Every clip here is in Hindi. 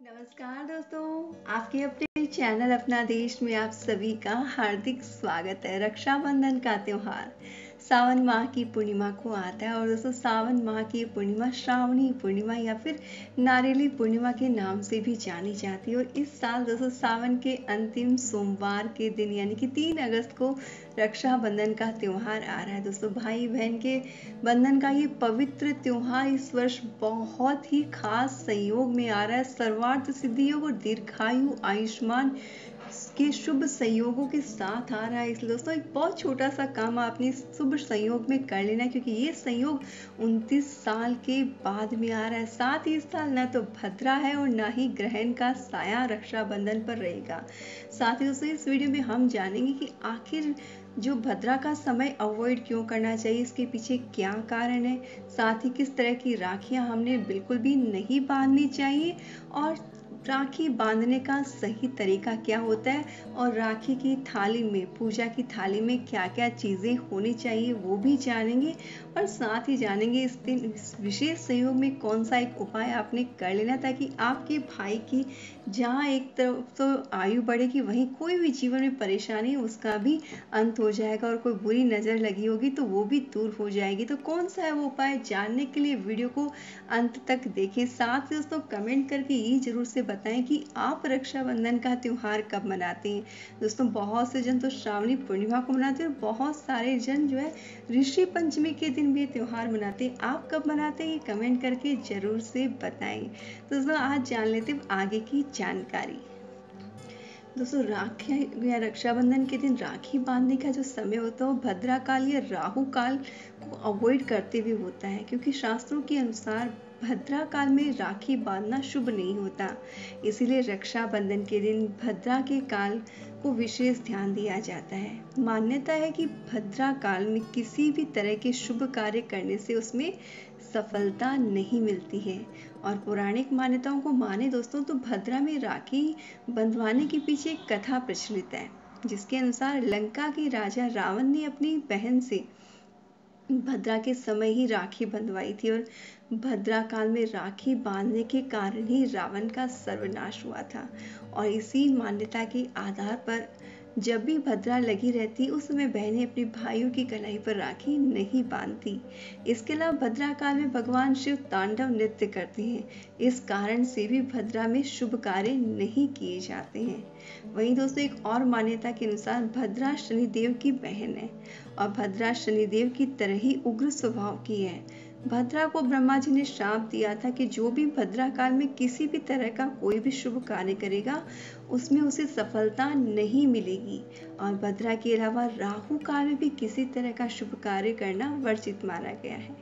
नमस्कार दोस्तों, आपके अपने चैनल अपना देश में आप सभी का हार्दिक स्वागत है। रक्षाबंधन का त्योहार सावन माह की पूर्णिमा को आता है और दोस्तों सावन माह की पूर्णिमा श्रावणी पूर्णिमा या फिर नारियली पूर्णिमा के नाम से भी जानी जाती है। और इस साल दोस्तों सावन के अंतिम सोमवार के दिन यानी कि 3 अगस्त को रक्षाबंधन का त्योहार आ रहा है। दोस्तों भाई बहन के बंधन का ये पवित्र त्योहार इस वर्ष बहुत ही खास संयोग में आ रहा है। सर्वार्थ सिद्धि योग और दीर्घायु आयुष्मान के शुभ संयोगों के साथ आ रहा है। इसलिए दोस्तों एक बहुत छोटा सा काम आपने शुभ संयोग में कर लेना, क्योंकि ये संयोग 29 साल के बाद में आ रहा है। साथ ही इस साल न तो भद्रा है और न ही ग्रहण का साया रक्षाबंधन पर रहेगा। साथ ही दोस्तों इस वीडियो में हम जानेंगे कि आखिर जो भद्रा का समय अवॉइड क्यों करना चाहिए, इसके पीछे क्या कारण है, साथ ही किस तरह की राखियां हमने बिल्कुल भी नहीं बांधनी चाहिए और राखी बांधने का सही तरीका क्या होता है, और राखी की थाली में पूजा की थाली में क्या क्या चीज़ें होनी चाहिए वो भी जानेंगे। और साथ ही जानेंगे इस दिन इस विशेष संयोग में कौन सा एक उपाय आपने कर लेना ताकि आपके भाई की जहाँ एक तरफ तो आयु बढ़ेगी वहीं कोई भी जीवन में परेशानी उसका भी अंत हो जाएगा और कोई बुरी नज़र लगी होगी तो वो भी दूर हो जाएगी। तो कौन सा है वो उपाय, जानने के लिए वीडियो को अंत तक देखें। साथ ही दोस्तों कमेंट करके ये जरूर से बताएं कि आप रक्षाबंधन का त्योहार कब मनाते हैं। दोस्तों बहुत से जन तो श्रावणी पूर्णिमा को मनाते हैं और बहुत सारे जन जो है ऋषि पंचमी के दिन भी त्योहार मनाते हैं। आप कब मनाते हैं ये कमेंट करके जरूर से बताएं। तो दोस्तों आज जान लेते हैं आगे की जानकारी। दोस्तों राखी या रक्षाबंधन के दिन राखी बांधने का जो समय होता है वो भद्रा काल या राहु काल को अवॉइड करते हुए होता है, क्योंकि शास्त्रों के अनुसार भद्रा काल में राखी बांधना शुभ नहीं होता। इसीलिए रक्षाबंधन के दिन भद्रा के काल को विशेष ध्यान दिया जाता है। मान्यता है कि भद्रा काल में किसी भी तरह के शुभ कार्य करने से उसमें सफलता नहीं मिलती है। और पौराणिक मान्यताओं को माने दोस्तों तो भद्रा में राखी बंधवाने के पीछे एक कथा प्रचलित है, जिसके अनुसार लंका के राजा रावण ने अपनी बहन से भद्रा के समय ही राखी बंधवाई थी और भद्रा काल में राखी बांधने के कारण ही रावण का सर्वनाश हुआ था। और इसी मान्यता के आधार पर जब भी भद्रा लगी रहती उस समय बहनें अपने भाइयों की कलाई पर राखी नहीं बांधती। इसके अलावा भद्रा काल में भगवान शिव तांडव नृत्य करते हैं, इस कारण से भी भद्रा में शुभ कार्य नहीं किए जाते हैं। वहीं दोस्तों एक और मान्यता के अनुसार भद्रा शनिदेव की बहन है और भद्रा शनिदेव की तरह ही उग्र स्वभाव की है। भद्रा को ब्रह्मा जी ने श्राप दिया था कि जो भी भद्रा काल में किसी भी तरह का कोई भी शुभ कार्य करेगा उसमें उसे सफलता नहीं मिलेगी। और भद्रा के अलावा राहु काल में भी किसी तरह का शुभ कार्य करना वर्जित माना गया है।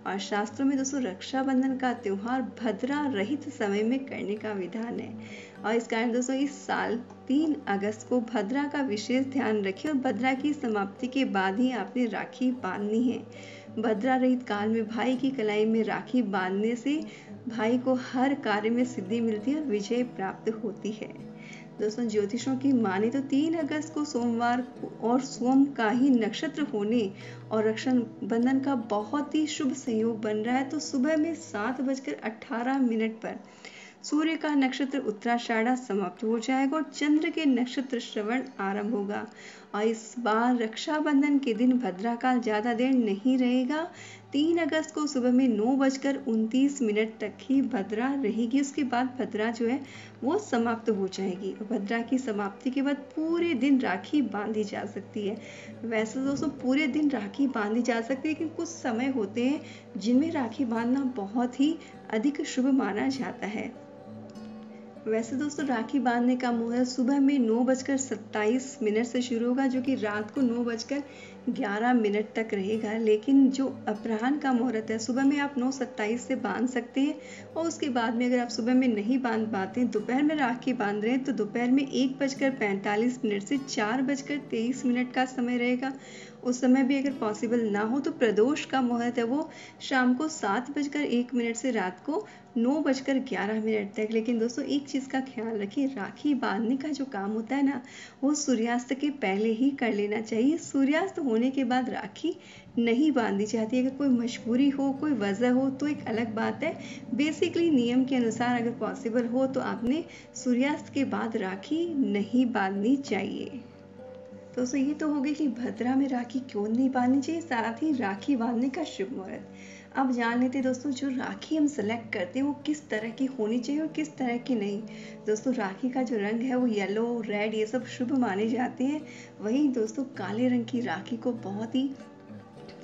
और शास्त्रों में दोस्तों रक्षाबंधन का त्योहार भद्रा रहित समय में करने का विधान है। और इस कारण दोस्तों इस साल 3 अगस्त को भद्रा का विशेष ध्यान रखें और भद्रा की समाप्ति के बाद ही आपने राखी बांधनी है। भद्रा रहित काल में भाई की कलाई में राखी बांधने से भाई को हर कार्य में सिद्धि मिलती है और विजय प्राप्त होती है। दोस्तों ज्योतिषों की माने तो 3 अगस्त को सोमवार और सोम का ही नक्षत्र होने और रक्षाबंधन का बहुत ही शुभ संयोग बन रहा है। तो सुबह में 7:18 पर सूर्य का नक्षत्र उत्तराषाढ़ा समाप्त हो जाएगा और चंद्र के नक्षत्र श्रवण आरंभ होगा। और इस बार रक्षाबंधन के दिन भद्रा काल ज्यादा देर नहीं रहेगा। 3 अगस्त को सुबह में 9:29 तक ही भद्रा रहेगी। उसके बाद भद्रा जो है वो समाप्त हो जाएगी और भद्रा की समाप्ति के बाद पूरे दिन राखी बांधी जा सकती है। वैसे दोस्तों पूरे दिन राखी बांधी जा सकती है, लेकिन कुछ समय होते हैं जिनमें राखी बांधना बहुत ही अधिक शुभ माना जाता है। वैसे दोस्तों राखी बांधने का मुहूर्त सुबह में 9:27 से शुरू होगा, जो कि रात को 9:11 तक रहेगा। लेकिन जो अपराह्न का मुहूर्त है सुबह में आप 9:27 से बांध सकते हैं। और उसके बाद में अगर आप सुबह में नहीं बांध पाते दोपहर में राखी बांध रहे हैं तो दोपहर में 1:45 से 4:23 का समय रहेगा। उस समय भी अगर पॉसिबल ना हो तो प्रदोष का मुहूर्त है वो शाम को 7:01 से रात को 9:11 तक। लेकिन दोस्तों एक चीज़ का ख्याल रखिए, राखी बांधने का जो काम होता है ना वो सूर्यास्त के पहले ही कर लेना चाहिए। सूर्यास्त होने के बाद राखी नहीं बांधनी चाहती। अगर कोई मजबूरी हो, कोई वजह हो तो एक अलग बात है। बेसिकली नियम के अनुसार अगर पॉसिबल हो तो आपने सूर्यास्त के बाद राखी नहीं बांधनी चाहिए। दोस्तों ये तो हो गई कि भद्रा में राखी क्यों नहीं बांधनी चाहिए, साथ ही राखी बांधने का शुभ मुहूर्त। अब जान लेते हैं दोस्तों, जो राखी हम सेलेक्ट करते हैं वो किस तरह की होनी चाहिए और किस तरह की नहीं। दोस्तों राखी का जो रंग है वो येलो, रेड ये सब शुभ माने जाते हैं। वहीं दोस्तों काले रंग की राखी को बहुत ही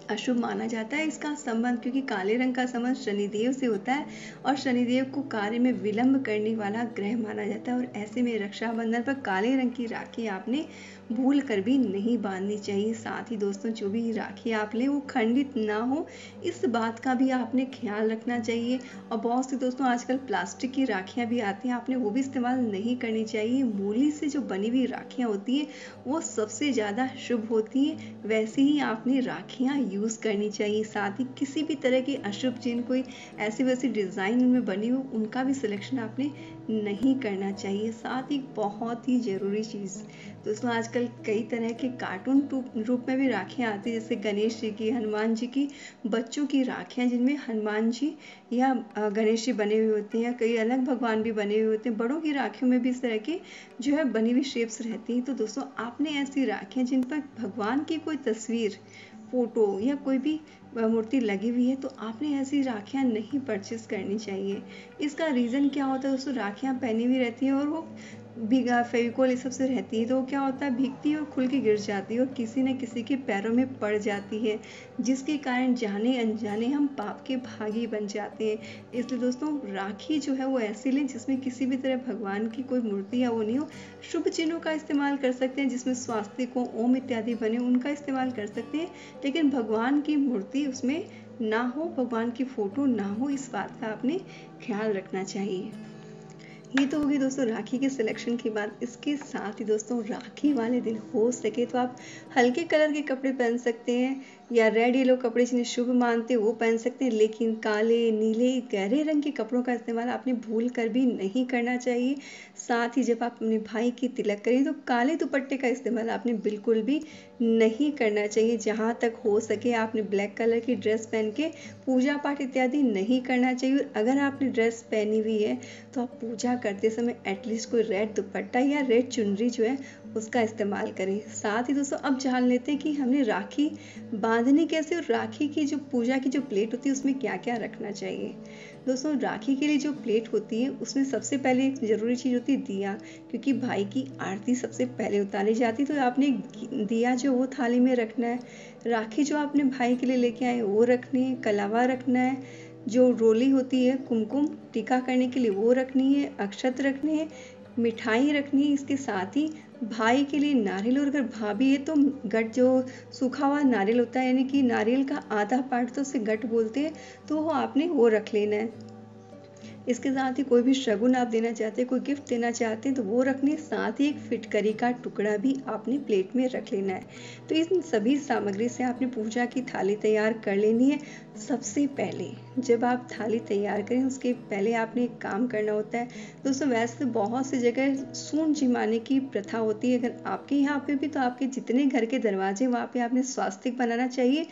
अशुभ माना जाता है। इसका संबंध, क्योंकि काले रंग का संबंध शनिदेव से होता है और शनिदेव को कार्य में विलंब करने वाला ग्रह माना जाता है। और ऐसे में रक्षाबंधन पर काले रंग की राखी आपने भूल कर भी नहीं बांधनी चाहिए। साथ ही दोस्तों जो भी राखी आप लें वो खंडित ना हो, इस बात का भी आपने ख्याल रखना चाहिए। और बहुत सी दोस्तों आजकल प्लास्टिक की राखियां भी आती हैं, आपने वो भी इस्तेमाल नहीं करनी चाहिए। मूली से जो बनी हुई राखियां होती हैं वो सबसे ज़्यादा शुभ होती हैं, वैसे ही आपने राखियां यूज़ करनी चाहिए। साथ ही किसी भी तरह की अशुभ चिन्ह, कोई ऐसी वैसी डिज़ाइन उनमें बनी हो, उनका भी सिलेक्शन आपने नहीं करना चाहिए। साथ ही बहुत ही ज़रूरी चीज़ दोस्तों, आजकल कई तरह के कार्टून रूप में भी राखियाँ आती हैं, जैसे गणेश जी की, हनुमान जी की, बच्चों की राखियाँ जिनमें हनुमान जी या गणेश जी बने हुए होते हैं, कई अलग भगवान भी बने हुए होते हैं। बड़ों की राखियों में भी इस तरह की जो है बनी हुई शेप्स रहती हैं। तो दोस्तों आपने ऐसी राखियाँ जिन पर भगवान की कोई तस्वीर, फोटो या कोई भी मूर्ति लगी हुई है, तो आपने ऐसी राखियाँ नहीं परचेस करनी चाहिए। इसका रीज़न क्या होता है दोस्तों, राखियाँ पहनी हुई रहती हैं और वो भीगा फेविकोल ये सब से रहती है, तो क्या होता है भीगती है और खुल के गिर जाती है और किसी न किसी के पैरों में पड़ जाती है, जिसके कारण जाने अनजाने हम पाप के भागी बन जाते हैं। इसलिए दोस्तों राखी जो है वो ऐसी लें जिसमें किसी भी तरह भगवान की कोई मूर्ति या वो नहीं हो। शुभ चिन्हों का इस्तेमाल कर सकते हैं, जिसमें स्वास्तिक हो, ओम इत्यादि बने, उनका इस्तेमाल कर सकते हैं, लेकिन भगवान की मूर्ति उसमें ना हो, भगवान की फोटो ना हो, इस बात का आपने ख्याल रखना चाहिए। ये तो होगी दोस्तों राखी के सिलेक्शन की बात। इसके साथ ही दोस्तों राखी वाले दिन हो सके तो आप हल्के कलर के कपड़े पहन सकते हैं, या रेड येलो कपड़े जिन्हें शुभ मानते हैं वो पहन सकते हैं, लेकिन काले, नीले, गहरे रंग के कपड़ों का इस्तेमाल आपने भूल कर भी नहीं करना चाहिए। साथ ही जब आप अपने भाई की तिलक करें तो काले दुपट्टे का इस्तेमाल आपने बिल्कुल भी नहीं करना चाहिए। जहाँ तक हो सके आपने ब्लैक कलर की ड्रेस पहन के पूजा पाठ इत्यादि नहीं करना चाहिए। और अगर आपने ड्रेस पहनी हुई है तो आप पूजा करते समय एटलीस्ट कोई रेड दुपट्टा या रेड चुनरी जो है उसका इस्तेमाल करें। साथ ही दोस्तों अब जान लेते हैं कि हमने राखी बांधनी कैसे, और राखी की जो पूजा की जो प्लेट होती है उसमें क्या क्या रखना चाहिए। दोस्तों राखी के लिए जो प्लेट होती है उसमें सबसे पहले एक जरूरी चीज़ होती है दिया, क्योंकि भाई की आरती सबसे पहले उतारी जाती है, तो आपने दिया जो वो थाली में रखना है। राखी जो आपने भाई के लिए लेके आए वो रखनी है, कलावा रखना है, जो रोली होती है कुमकुम टीका करने के लिए वो रखनी है, अक्षत रखने हैं, मिठाई रखनी है। इसके साथ ही भाई के लिए नारियल, और अगर भाभी है तो गट जो सूखा हुआ नारियल होता है, यानी कि नारियल का आधा पार्ट तो उसे गट बोलते हैं, तो वो आपने वो रख लेना है। इसके साथ ही कोई भी शगुन आप देना चाहते हैं, कोई गिफ्ट देना चाहते हैं तो वो रखनी है। साथ ही एक फिटकरी का टुकड़ा भी आपने प्लेट में रख लेना है। तो इन सभी सामग्री से आपने पूजा की थाली तैयार कर लेनी है। सबसे पहले जब आप थाली तैयार करें उसके पहले आपने एक काम करना होता है दोस्तों। वैसे बहुत सी जगह सूंड जिमाने की प्रथा होती है, अगर आपके यहाँ पे भी तो आपके जितने घर के दरवाजे वहाँ पे आपने स्वास्तिक बनाना चाहिए।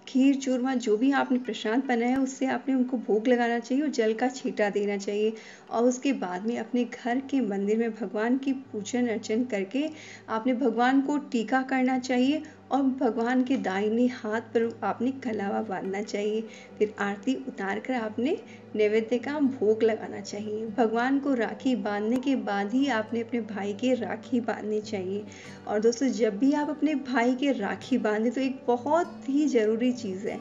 खीर चूरमा जो भी आपने प्रसाद बनाया उससे आपने उनको भोग लगाना चाहिए और जल का छींटा देना चाहिए। और उसके बाद में अपने घर के मंदिर में भगवान की पूजन अर्चन करके आपने भगवान को टीका करना चाहिए और भगवान के दाहिने हाथ पर आपने कलावा बांधना चाहिए। फिर आरती उतार कर आपने नैवेद्य का भोग लगाना चाहिए। भगवान को राखी बांधने के बाद ही आपने अपने भाई के राखी बांधनी चाहिए। और दोस्तों जब भी आप अपने भाई के राखी बांधे तो एक बहुत ही ज़रूरी चीज़ है,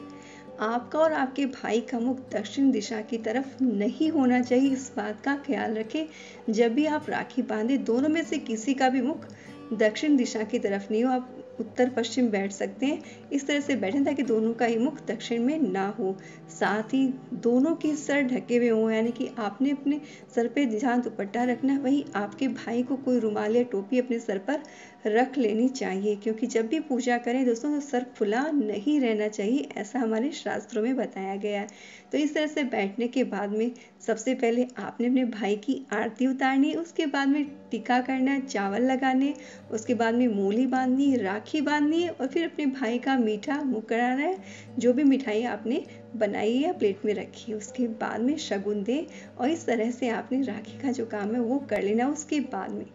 आपका और आपके भाई का मुख दक्षिण दिशा की तरफ नहीं होना चाहिए। इस बात का ख्याल रखें, जब भी आप राखी बांधे दोनों में से किसी का भी मुख दक्षिण दिशा की तरफ नहीं हो। आप उत्तर पश्चिम बैठ सकते हैं, इस तरह से बैठें ताकि दोनों का ही मुख दक्षिण में ना हो। साथ ही दोनों के सर ढके हुए हों, यानी कि आपने अपने सर पे जहाँ दुपट्टा रखना है वहीं आपके भाई को कोई रुमाल या टोपी अपने सर पर रख लेनी चाहिए, क्योंकि जब भी पूजा करें दोस्तों तो सर खुला नहीं रहना चाहिए, ऐसा हमारे शास्त्रों में बताया गया है। तो इस तरह से बैठने के बाद में सबसे पहले आपने अपने भाई की आरती उतारनी है, उसके बाद में टीका करना है, चावल लगाने, उसके बाद में मूली बांधनी, राखी राखी बांधनी है और फिर अपने भाई का मीठा मुंह कराना है। जो भी मिठाई आपने बनाई है प्लेट में रखी है उसके बाद में शगुन दें और इस तरह से आपने राखी का जो काम है वो कर लेना। उसके बाद में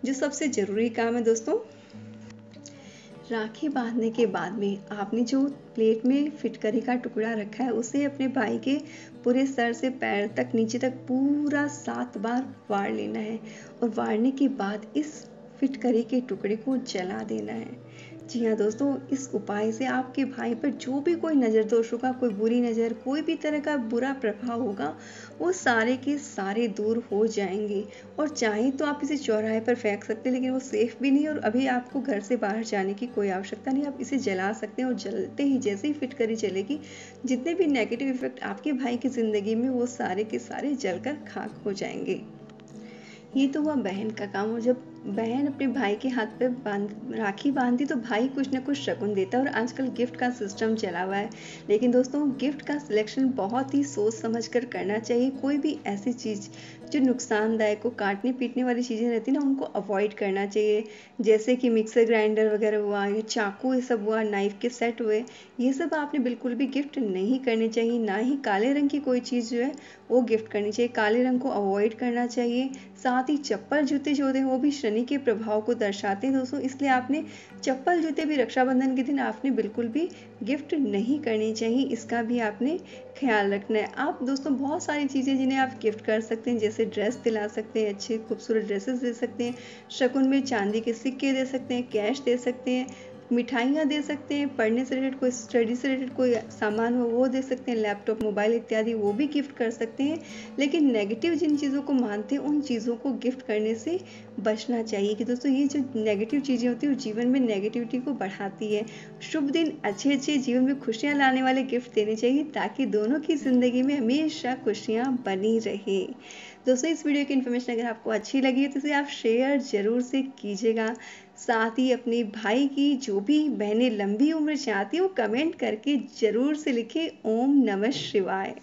जो सबसे ज़रूरी काम है दोस्तों, राखी बांधने के बाद में आपने जो प्लेट में फिटकरी का टुकड़ा रखा है उसे अपने भाई के पूरे सर से पैर तक नीचे तक पूरा 7 बार वार लेना है और वारने के बाद इस फिटकरी के टुकड़े को जला देना है। जी हाँ दोस्तों, इस उपाय से आपके भाई पर जो भी कोई नज़र दोष होगा, कोई बुरी नज़र, कोई भी तरह का बुरा प्रभाव होगा, वो सारे के सारे दूर हो जाएंगे। और चाहे तो आप इसे चौराहे पर फेंक सकते हैं, लेकिन वो सेफ भी नहीं और अभी आपको घर से बाहर जाने की कोई आवश्यकता नहीं। आप इसे जला सकते हैं और जलते ही जैसे ही फिटकरी चलेगी, जितने भी नेगेटिव इफेक्ट आपके भाई की ज़िंदगी में वो सारे के सारे जलकर खाक हो जाएंगे। ये तो हुआ बहन का काम। और जब बहन अपने भाई के हाथ पे राखी बांधती तो भाई कुछ ना कुछ शगुन देता है और आजकल गिफ्ट का सिस्टम चला हुआ है। लेकिन दोस्तों, गिफ्ट का सिलेक्शन बहुत ही सोच समझ कर करना चाहिए। कोई भी ऐसी चीज़ जो नुकसानदायक हो, काटने पीटने वाली चीज़ें रहती ना, उनको अवॉइड करना चाहिए। जैसे कि मिक्सर ग्राइंडर वगैरह हुआ, ये चाकू ये सब हुआ, नाइफ के सेट हुए, ये सब आपने बिल्कुल भी गिफ्ट नहीं करने चाहिए। ना ही काले रंग की कोई चीज़ जो है वो गिफ्ट करनी चाहिए, काले रंग को अवॉइड करना चाहिए। साथ ही चप्पल जूते जो होते हैं वो भी शनि के प्रभाव को दर्शाते हैं दोस्तों, इसलिए आपने चप्पल जूते भी रक्षाबंधन के दिन आपने बिल्कुल भी गिफ्ट नहीं करनी चाहिए। इसका भी आपने ख्याल रखना है। आप दोस्तों बहुत सारी चीज़ें जिन्हें आप गिफ्ट कर सकते हैं, जैसे ड्रेस दिला सकते हैं, अच्छे खूबसूरत ड्रेसेस दे सकते हैं, शगुन में चांदी के सिक्के दे सकते हैं, कैश दे सकते हैं, मिठाइयाँ दे सकते हैं, पढ़ने से रिलेटेड कोई स्टडी से रिलेटेड कोई सामान हो वो दे सकते हैं, लैपटॉप मोबाइल इत्यादि वो भी गिफ्ट कर सकते हैं। लेकिन नेगेटिव जिन चीज़ों को मानते हैं उन चीज़ों को गिफ्ट करने से बचना चाहिए कि दोस्तों ये जो नेगेटिव चीज़ें होती हैं वो जीवन में नेगेटिविटी को बढ़ाती है। शुभ दिन अच्छे अच्छे जीवन में खुशियाँ लाने वाले गिफ्ट देने चाहिए ताकि दोनों की ज़िंदगी में हमेशा खुशियाँ बनी रहे। दोस्तों, इस वीडियो की इन्फॉर्मेशन अगर आपको अच्छी लगी है तो इसे आप शेयर जरूर से कीजिएगा। साथ ही अपने भाई की जो भी बहनें लंबी उम्र चाहती हैं वो कमेंट करके जरूर से लिखें। ओम नमः शिवाय।